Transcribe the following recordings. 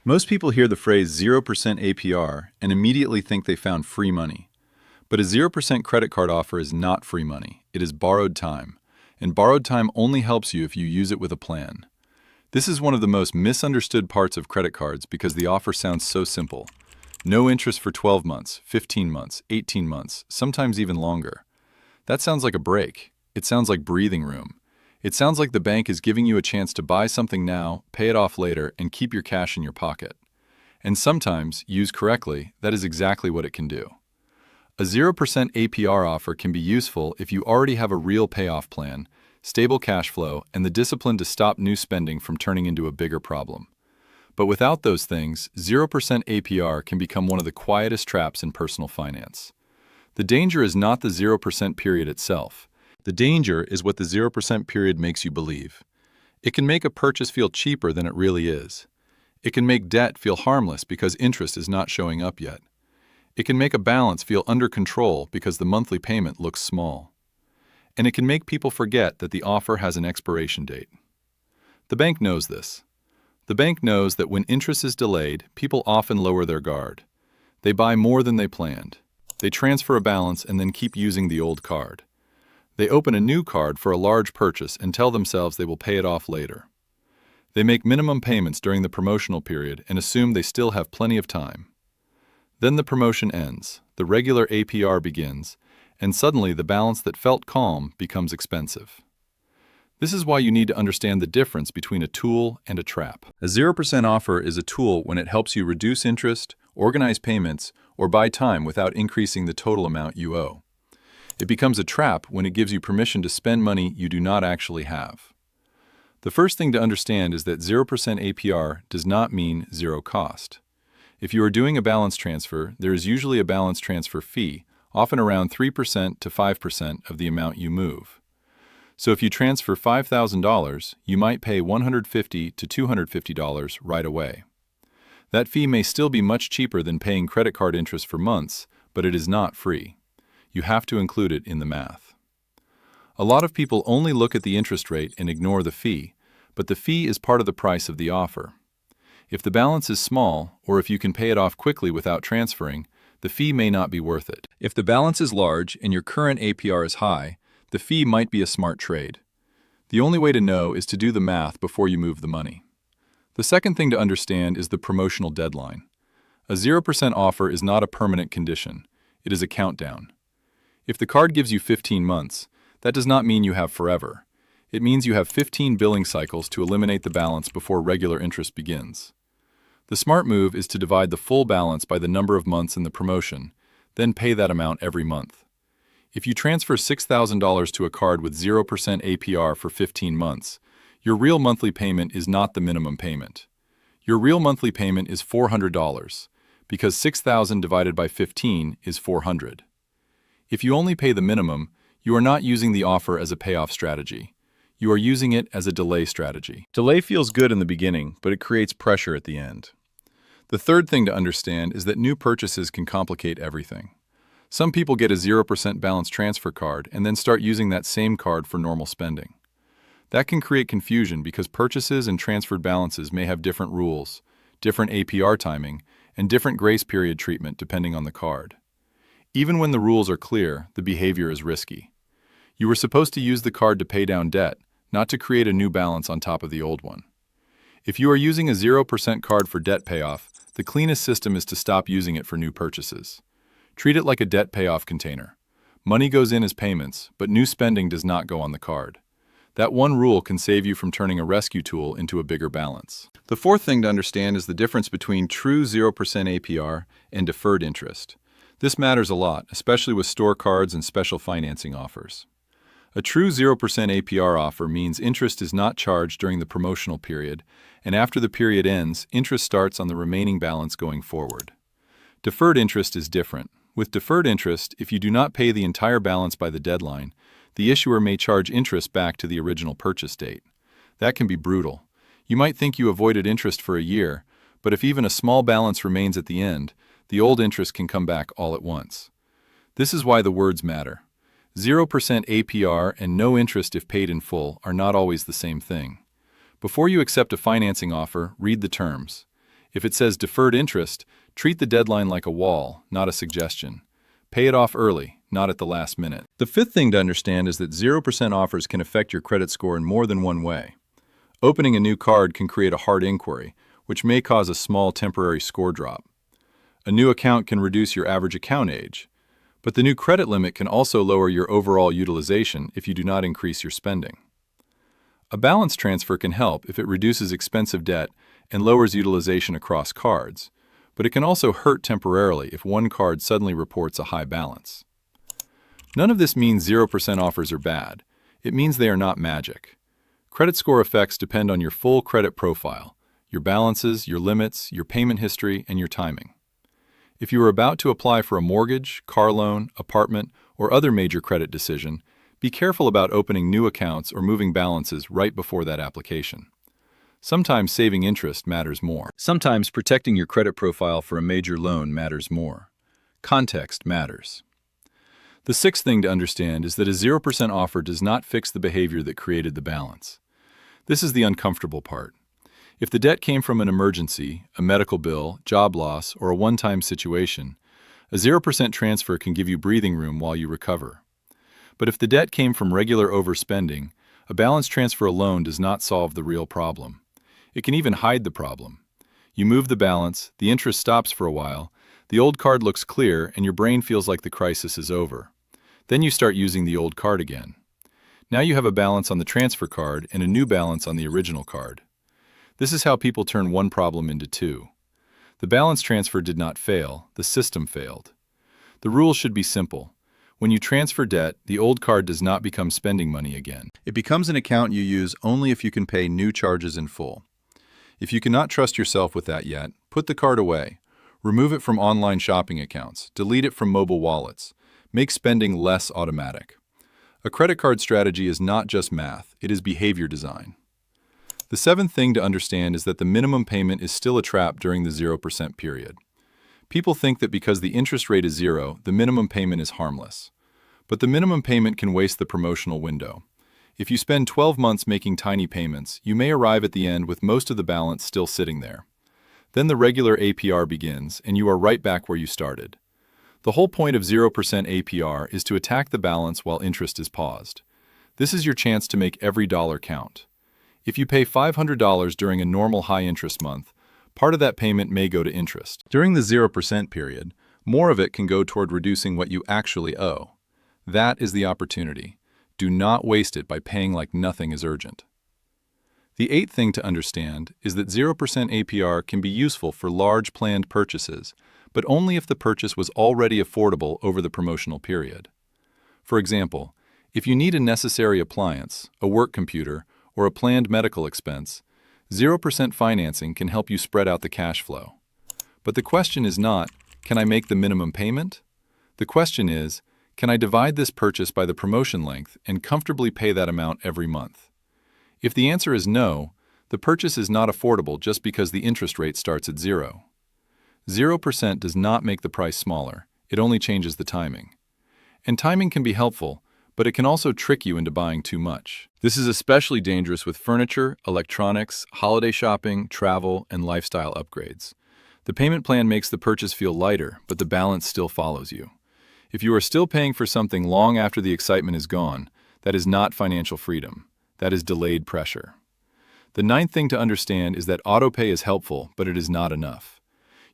Most people hear the phrase 0% APR and immediately think they found free money. But a 0% credit card offer is not free money. It is borrowed time. And borrowed time only helps you if you use it with a plan. This is one of the most misunderstood parts of credit cards because the offer sounds so simple. No interest for 12 months, 15 months, 18 months, sometimes even longer. That sounds like a break. It sounds like breathing room. It sounds like the bank is giving you a chance to buy something now, pay it off later, and keep your cash in your pocket. And sometimes, used correctly, that is exactly what it can do. A 0% APR offer can be useful if you already have a real payoff plan, stable cash flow, and the discipline to stop new spending from turning into a bigger problem. But without those things, 0% APR can become one of the quietest traps in personal finance. The danger is not the 0% period itself. The danger is what the 0% period makes you believe. It can make a purchase feel cheaper than it really is. It can make debt feel harmless because interest is not showing up yet. It can make a balance feel under control because the monthly payment looks small. And it can make people forget that the offer has an expiration date. The bank knows this. The bank knows that when interest is delayed, people often lower their guard. They buy more than they planned. They transfer a balance and then keep using the old card. They open a new card for a large purchase and tell themselves they will pay it off later. They make minimum payments during the promotional period and assume they still have plenty of time. Then the promotion ends, the regular APR begins, and suddenly the balance that felt calm becomes expensive. This is why you need to understand the difference between a tool and a trap. A 0% offer is a tool when it helps you reduce interest, organize payments, or buy time without increasing the total amount you owe. It becomes a trap when it gives you permission to spend money you do not actually have. The first thing to understand is that 0% APR does not mean zero cost. If you are doing a balance transfer, there is usually a balance transfer fee, often around 3% to 5% of the amount you move. So if you transfer $5,000, you might pay $150 to $250 right away. That fee may still be much cheaper than paying credit card interest for months, but it is not free. You have to include it in the math. A lot of people only look at the interest rate and ignore the fee, but the fee is part of the price of the offer. If the balance is small, or if you can pay it off quickly without transferring, the fee may not be worth it. If the balance is large and your current APR is high, the fee might be a smart trade. The only way to know is to do the math before you move the money. The second thing to understand is the promotional deadline. A 0% offer is not a permanent condition. It is a countdown. If the card gives you 15 months, that does not mean you have forever. It means you have 15 billing cycles to eliminate the balance before regular interest begins. The smart move is to divide the full balance by the number of months in the promotion, then pay that amount every month. If you transfer $6,000 to a card with 0% APR for 15 months, your real monthly payment is not the minimum payment. Your real monthly payment is $400, because 6,000 divided by 15 is 400. If you only pay the minimum, you are not using the offer as a payoff strategy. You are using it as a delay strategy. Delay feels good in the beginning, but it creates pressure at the end. The third thing to understand is that new purchases can complicate everything. Some people get a 0% balance transfer card and then start using that same card for normal spending. That can create confusion because purchases and transferred balances may have different rules, different APR timing, and different grace period treatment depending on the card. Even when the rules are clear, the behavior is risky. You were supposed to use the card to pay down debt, not to create a new balance on top of the old one. If you are using a 0% card for debt payoff, the cleanest system is to stop using it for new purchases. Treat it like a debt payoff container. Money goes in as payments, but new spending does not go on the card. That one rule can save you from turning a rescue tool into a bigger balance. The fourth thing to understand is the difference between true 0% APR and deferred interest. This matters a lot, especially with store cards and special financing offers. A true 0% APR offer means interest is not charged during the promotional period, and after the period ends, interest starts on the remaining balance going forward. Deferred interest is different. With deferred interest, if you do not pay the entire balance by the deadline, the issuer may charge interest back to the original purchase date. That can be brutal. You might think you avoided interest for a year, but if even a small balance remains at the end, the old interest can come back all at once. This is why the words matter. 0% APR and no interest if paid in full are not always the same thing. Before you accept a financing offer, read the terms. If it says deferred interest, treat the deadline like a wall, not a suggestion. Pay it off early, not at the last minute. The fifth thing to understand is that 0% offers can affect your credit score in more than one way. Opening a new card can create a hard inquiry, which may cause a small temporary score drop. A new account can reduce your average account age, but the new credit limit can also lower your overall utilization if you do not increase your spending. A balance transfer can help if it reduces expensive debt and lowers utilization across cards, but it can also hurt temporarily if one card suddenly reports a high balance. None of this means 0% offers are bad. It means they are not magic. Credit score effects depend on your full credit profile, your balances, your limits, your payment history, and your timing. If you are about to apply for a mortgage, car loan, apartment, or other major credit decision, be careful about opening new accounts or moving balances right before that application. Sometimes saving interest matters more. Sometimes protecting your credit profile for a major loan matters more. Context matters. The sixth thing to understand is that a 0% offer does not fix the behavior that created the balance. This is the uncomfortable part. If the debt came from an emergency, a medical bill, job loss, or a one-time situation, a 0% transfer can give you breathing room while you recover. But if the debt came from regular overspending, a balance transfer alone does not solve the real problem. It can even hide the problem. You move the balance, the interest stops for a while, the old card looks clear, and your brain feels like the crisis is over. Then you start using the old card again. Now you have a balance on the transfer card and a new balance on the original card. This is how people turn one problem into two. The balance transfer did not fail, the system failed. The rules should be simple. When you transfer debt, the old card does not become spending money again. It becomes an account you use only if you can pay new charges in full. If you cannot trust yourself with that yet, put the card away. Remove it from online shopping accounts. Delete it from mobile wallets. Make spending less automatic. A credit card strategy is not just math, it is behavior design. The seventh thing to understand is that the minimum payment is still a trap during the 0% period. People think that because the interest rate is zero, the minimum payment is harmless. But the minimum payment can waste the promotional window. If you spend 12 months making tiny payments, you may arrive at the end with most of the balance still sitting there. Then the regular APR begins, and you are right back where you started. The whole point of 0% APR is to attack the balance while interest is paused. This is your chance to make every dollar count. If you pay $500 during a normal high-interest month, part of that payment may go to interest. During the 0% period, more of it can go toward reducing what you actually owe. That is the opportunity. Do not waste it by paying like nothing is urgent. The eighth thing to understand is that 0% APR can be useful for large planned purchases, but only if the purchase was already affordable over the promotional period. For example, if you need a necessary appliance, a work computer, or a planned medical expense, 0% financing can help you spread out the cash flow. But the question is not, can I make the minimum payment? The question is, can I divide this purchase by the promotion length and comfortably pay that amount every month? If the answer is no, the purchase is not affordable just because the interest rate starts at 0. 0% does not make the price smaller, it only changes the timing. And timing can be helpful, but it can also trick you into buying too much. This is especially dangerous with furniture, electronics, holiday shopping, travel, and lifestyle upgrades. The payment plan makes the purchase feel lighter, but the balance still follows you. If you are still paying for something long after the excitement is gone, that is not financial freedom. That is delayed pressure. The ninth thing to understand is that autopay is helpful, but it is not enough.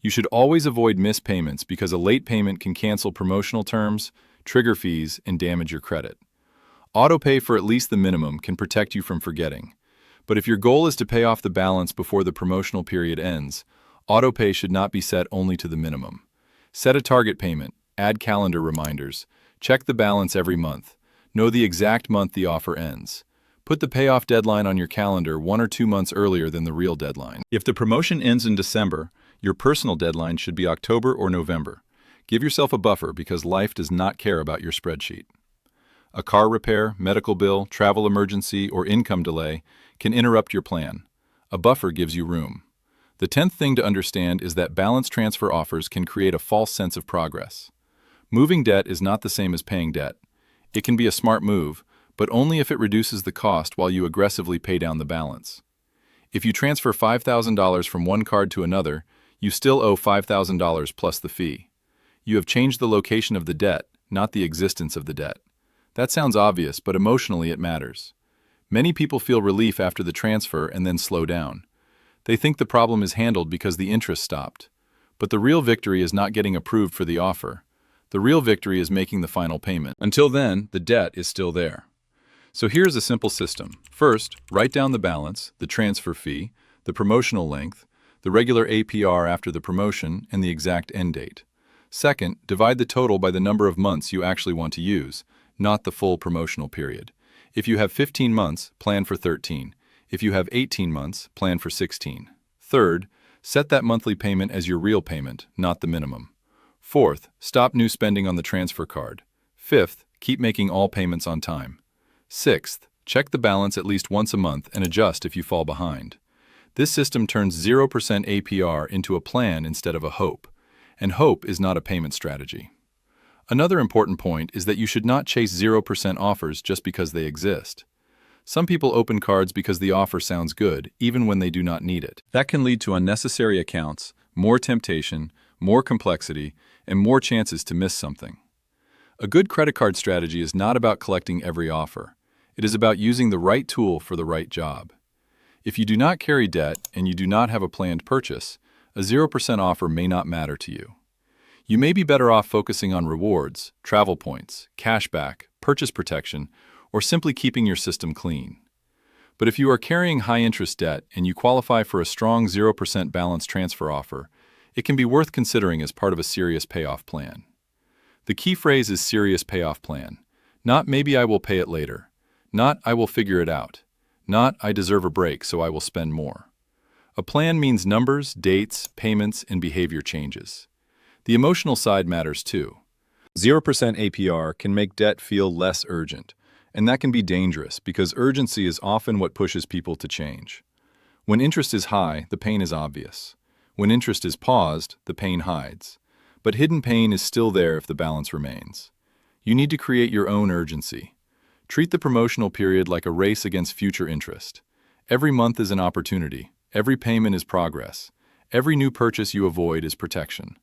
You should always avoid missed payments because a late payment can cancel promotional terms, trigger fees, and damage your credit. Autopay for at least the minimum can protect you from forgetting. But if your goal is to pay off the balance before the promotional period ends, autopay should not be set only to the minimum. Set a target payment, add calendar reminders, check the balance every month, know the exact month the offer ends. Put the payoff deadline on your calendar 1 or 2 months earlier than the real deadline. If the promotion ends in December, your personal deadline should be October or November. Give yourself a buffer because life does not care about your spreadsheet. A car repair, medical bill, travel emergency, or income delay can interrupt your plan. A buffer gives you room. The 10th thing to understand is that balance transfer offers can create a false sense of progress. Moving debt is not the same as paying debt. It can be a smart move, but only if it reduces the cost while you aggressively pay down the balance. If you transfer $5,000 from one card to another, You still owe $5,000 plus the fee. You have changed the location of the debt, not the existence of the debt. That sounds obvious, but emotionally it matters. Many people feel relief after the transfer and then slow down. They think the problem is handled because the interest stopped. But the real victory is not getting approved for the offer. The real victory is making the final payment. Until then, the debt is still there. So here's a simple system. First, write down the balance, the transfer fee, the promotional length, the regular APR after the promotion, and the exact end date. Second, divide the total by the number of months you actually want to use, not the full promotional period. If you have 15 months, plan for 13. If you have 18 months, plan for 16. Third, set that monthly payment as your real payment, not the minimum. Fourth, stop new spending on the transfer card. Fifth, keep making all payments on time. Sixth, check the balance at least once a month and adjust if you fall behind. This system turns 0% APR into a plan instead of a hope, and hope is not a payment strategy. Another important point is that you should not chase 0% offers just because they exist. Some people open cards because the offer sounds good, even when they do not need it. That can lead to unnecessary accounts, more temptation, more complexity, and more chances to miss something. A good credit card strategy is not about collecting every offer. It is about using the right tool for the right job. If you do not carry debt and you do not have a planned purchase, a 0% offer may not matter to you. You may be better off focusing on rewards, travel points, cashback, purchase protection, or simply keeping your system clean. But if you are carrying high-interest debt and you qualify for a strong 0% balance transfer offer, it can be worth considering as part of a serious payoff plan. The key phrase is serious payoff plan. Not maybe I will pay it later. Not I will figure it out. Not I deserve a break so I will spend more. A plan means numbers, dates, payments, and behavior changes. The emotional side matters too. 0% APR can make debt feel less urgent, and that can be dangerous because urgency is often what pushes people to change. When interest is high, the pain is obvious. When interest is paused, the pain hides. But hidden pain is still there if the balance remains. You need to create your own urgency. Treat the promotional period like a race against future interest. Every month is an opportunity. Every payment is progress. Every new purchase you avoid is protection.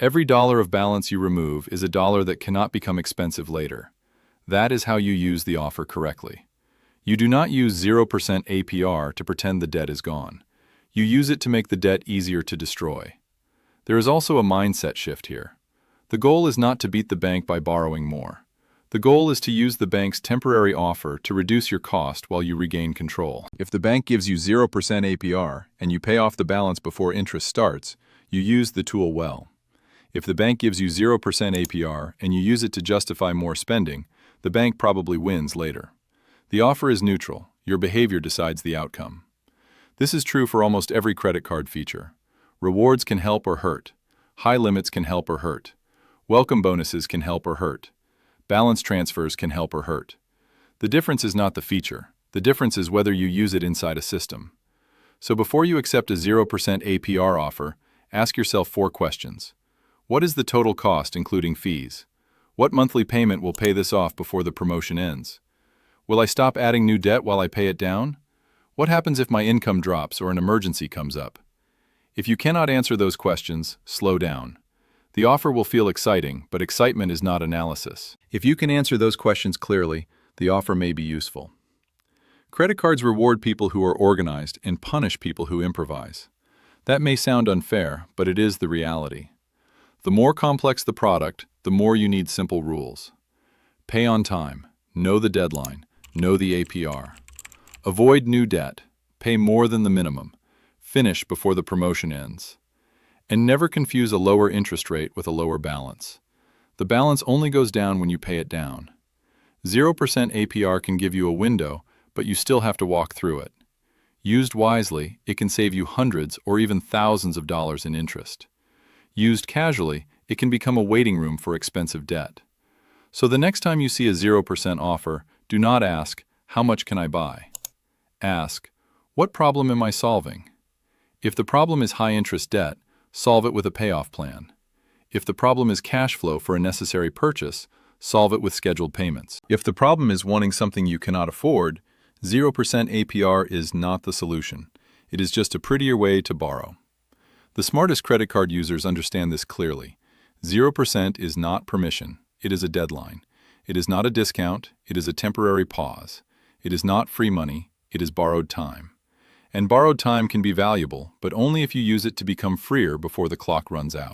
Every dollar of balance you remove is a dollar that cannot become expensive later. That is how you use the offer correctly. You do not use 0% APR to pretend the debt is gone. You use it to make the debt easier to destroy. There is also a mindset shift here. The goal is not to beat the bank by borrowing more. The goal is to use the bank's temporary offer to reduce your cost while you regain control. If the bank gives you 0% APR and you pay off the balance before interest starts, you use the tool well. If the bank gives you 0% APR and you use it to justify more spending, the bank probably wins later. The offer is neutral. Your behavior decides the outcome. This is true for almost every credit card feature. Rewards can help or hurt. High limits can help or hurt. Welcome bonuses can help or hurt. Balance transfers can help or hurt. The difference is not the feature. The difference is whether you use it inside a system. So before you accept a 0% APR offer, ask yourself 4 questions. What is the total cost, including fees? What monthly payment will pay this off before the promotion ends? Will I stop adding new debt while I pay it down? What happens if my income drops or an emergency comes up? If you cannot answer those questions, slow down. The offer will feel exciting, but excitement is not analysis. If you can answer those questions clearly, the offer may be useful. Credit cards reward people who are organized and punish people who improvise. That may sound unfair, but it is the reality. The more complex the product, the more you need simple rules. Pay on time. Know the deadline. Know the APR. Avoid new debt. Pay more than the minimum. Finish before the promotion ends. And never confuse a lower interest rate with a lower balance. The balance only goes down when you pay it down. 0% APR can give you a window, but you still have to walk through it. Used wisely, it can save you hundreds or even thousands of dollars in interest. Used casually, it can become a waiting room for expensive debt. So the next time you see a 0% offer, do not ask, "How much can I buy?" Ask, "What problem am I solving?" If the problem is high-interest debt, solve it with a payoff plan. If the problem is cash flow for a necessary purchase, solve it with scheduled payments. If the problem is wanting something you cannot afford, 0% APR is not the solution. It is just a prettier way to borrow. The smartest credit card users understand this clearly. 0% is not permission, it is a deadline. It is not a discount, it is a temporary pause. It is not free money, it is borrowed time. And borrowed time can be valuable, but only if you use it to become freer before the clock runs out.